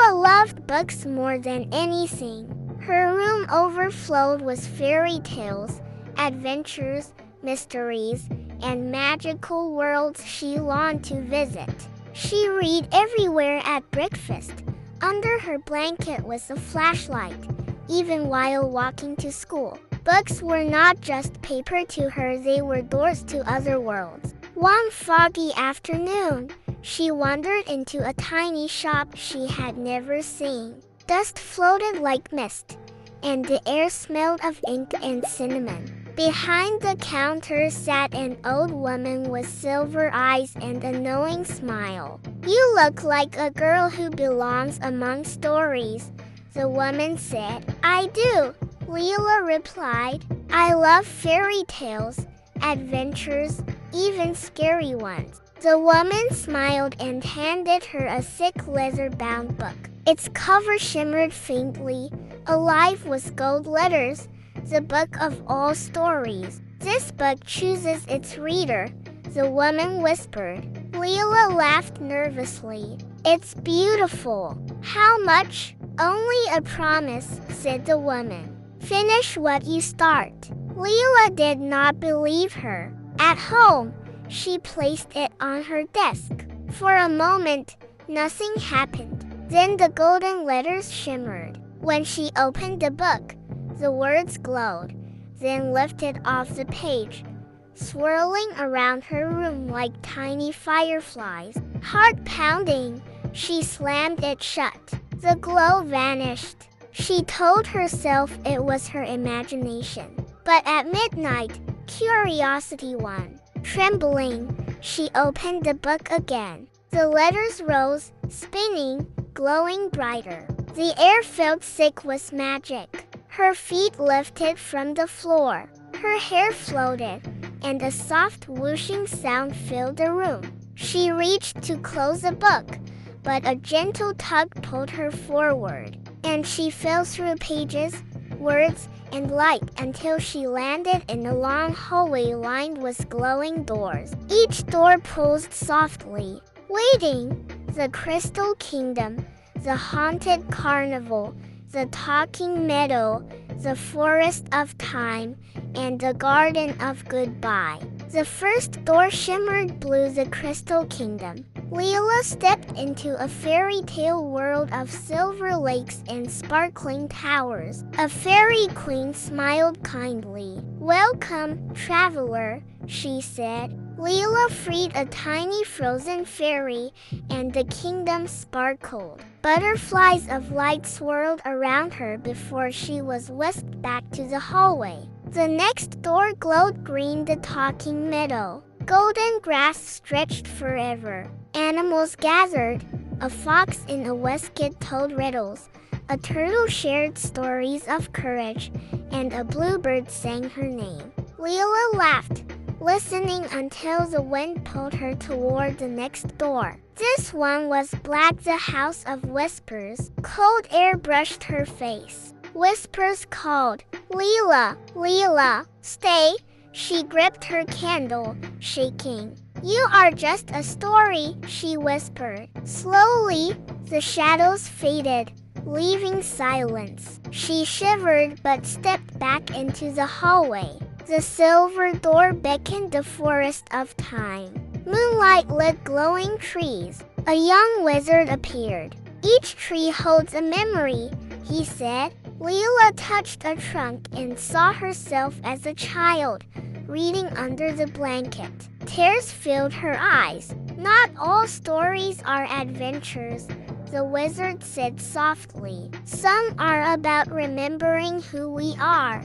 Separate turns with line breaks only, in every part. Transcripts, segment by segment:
Lila loved books more than anything. Her room overflowed with fairy tales, adventures, mysteries, and magical worlds she longed to visit. She read everywhere at breakfast, under her blanket with a flashlight, even while walking to school. Books were not just paper to her, they were doors to other worlds. One foggy afternoon, she wandered into a tiny shop she had never seen. Dust floated like mist, and the air smelled of ink and cinnamon. Behind the counter sat an old woman with silver eyes and a knowing smile. "You look like a girl who belongs among stories," the woman said. "I do," Lila replied. "I love fairy tales, adventures, even scary ones." The woman smiled and handed her a thick leather-bound book. Its cover shimmered faintly, alive with gold letters. "The book of all stories. This book chooses its reader," the woman whispered. Lila laughed nervously. "It's beautiful." "How much?" "Only a promise," said the woman. "Finish what you start." Lila did not believe her. At home, she placed it on her desk. For a moment, nothing happened. Then the golden letters shimmered. When she opened the book, the words glowed, then lifted off the page, swirling around her room like tiny fireflies. Heart pounding, she slammed it shut. The glow vanished. She told herself it was her imagination. But at midnight, curiosity won. Trembling, she opened the book again. The letters rose, spinning, glowing brighter. The air felt thick with magic. Her feet lifted from the floor. Her hair floated, and a soft whooshing sound filled the room. She reached to close the book, but a gentle tug pulled her forward, and she fell through pages, words, and light until she landed in a long hallway lined with glowing doors. Each door pulsed softly. Waiting, the Crystal Kingdom, the Haunted Carnival, the Talking Meadow, the Forest of Time, and the Garden of Goodbye. The first door shimmered blue, the Crystal Kingdom. Lila stepped into a fairy tale world of silver lakes and sparkling towers. A fairy queen smiled kindly. "Welcome, traveler," she said. Lila freed a tiny frozen fairy, and the kingdom sparkled. Butterflies of light swirled around her before she was whisked back to the hallway. The next door glowed green, the Talking Meadow. Golden grass stretched forever. Animals gathered. A fox in a waistcoat told riddles. A turtle shared stories of courage, and a bluebird sang her name. Lila laughed, listening until the wind pulled her toward the next door. This one was black, the House of Whispers. Cold air brushed her face. Whispers called, "Lila, Lila, stay." She gripped her candle, shaking. "You are just a story," she whispered. Slowly, the shadows faded, leaving silence. She shivered but stepped back into the hallway. The silver door beckoned the Forest of Time. Moonlight lit glowing trees. A young wizard appeared. "Each tree holds a memory," he said. Lila touched a trunk and saw herself as a child, reading under the blanket. Tears filled her eyes. "Not all stories are adventures," the wizard said softly. "Some are about remembering who we are."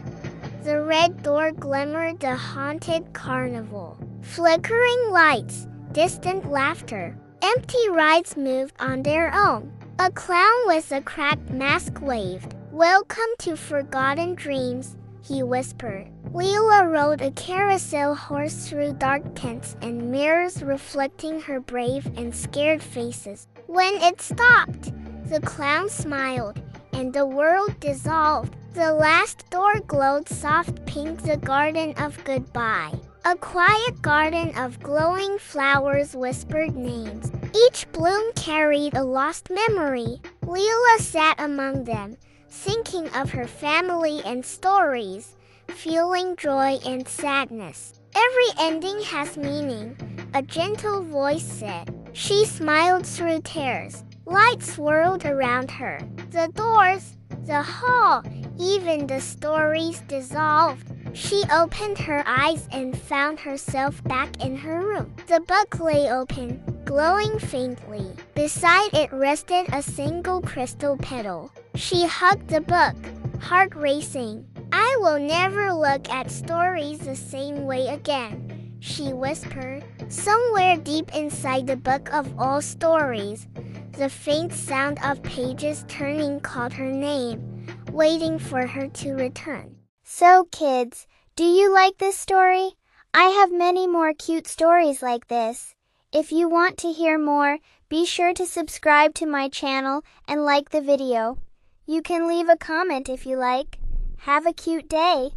The red door glimmered, the Haunted Carnival. Flickering lights, distant laughter. Empty rides moved on their own. A clown with a cracked mask waved. "Welcome to Forgotten Dreams," he whispered. Lila rode a carousel horse through dark tents and mirrors reflecting her brave and scared faces. When it stopped, the clown smiled, and the world dissolved. The last door glowed soft pink, the Garden of Goodbye. A quiet garden of glowing flowers whispered names. Each bloom carried a lost memory. Lila sat among them, thinking of her family and stories, feeling joy and sadness. Every ending has meaning, a gentle voice said. She smiled through tears. Lights swirled around her. The doors, the hall, even the stories dissolved. She opened her eyes and found herself back in her room. The book lay open, glowing faintly. Beside it rested a single crystal petal. She hugged the book, heart racing. I will never look at stories the same way again, she whispered. Somewhere deep inside the book of all stories, the faint sound of pages turning called her name, waiting for her to return.
So kids, do you like this story? I have many more cute stories like this. If you want to hear more, be sure to subscribe to my channel and like the video. You can leave a comment if you like. Have a cute day.